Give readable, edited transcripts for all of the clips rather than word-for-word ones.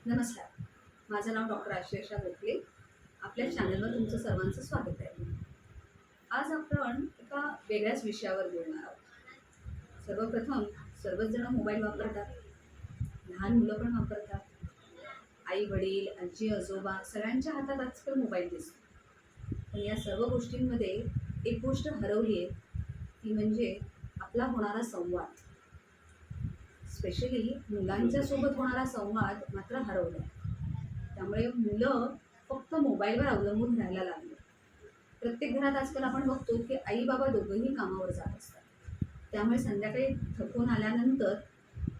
नमस्कार, माझं नाव डॉक्टर आश्लेषा गोखले. आपल्या चॅनलवर तुमचं सर्वांचं स्वागत आहे. आज आपण एका वेगळ्याच विषयावर बोलणार आहोत. सर्वप्रथम सर्वच जण मोबाईल वापरतात, लहान मुलं पण वापरतात. आई वडील, आजी आजोबा सगळ्यांच्या हातात आजकाल मोबाईल दिसतो. पण या सर्व गोष्टींमध्ये एक गोष्ट हरवली आहे, ती म्हणजे आपला होणारा संवाद. स्पेशली मुलांच्या सोबत होणारा संवाद मात्र हरवला. त्यामुळे मुलं फक्त मोबाईलवर अवलंबून राहायला लागले. प्रत्येक घरात आजकाल आपण बघतो की आई बाबा दोघंही कामावर जात असतात. त्यामुळे संध्याकाळी थकून आल्यानंतर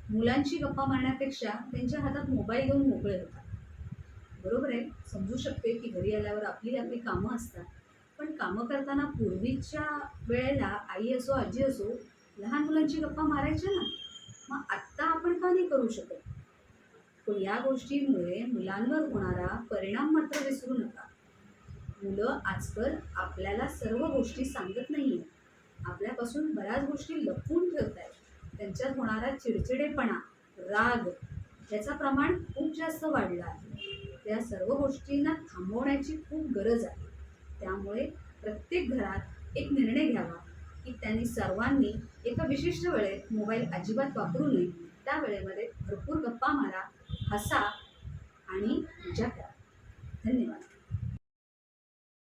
मुलांची गप्पा मारण्यापेक्षा त्यांच्या हातात मोबाईल घेऊन मोकळे होतात. बरोबर आहे, समजू शकते की घरी आल्यावर आपली आपली कामं असतात. पण कामं करताना पूर्वीच्या वेळेला आई असो आजी असो लहान मुलांची गप्पा मारायच्या ना. मग आत्ता आपण का नाही करू शकत? पण या गोष्टींमुळे मुलांवर होणारा परिणाम मात्र विसरू नका. मुलं आजकाल आपल्याला सर्व गोष्टी सांगत नाहीये, आपल्यापासून बऱ्याच गोष्टी लपवून ठेवत आहेत. त्यांच्यात होणारा चिडचिडेपणा, राग याचं प्रमाण खूप जास्त वाढलं आहे. त्या सर्व गोष्टींना थांबवण्याची खूप गरज आहे. त्यामुळे प्रत्येक घरात एक निर्णय घ्यावा की त्यांनी सर्वांनी एका विशिष्ट वेळेत मोबाईल अजिबात वापरू नये. त्या वेळेमध्ये भरपूर गप्पा मारा, हसा आणि मजा करा. धन्यवाद.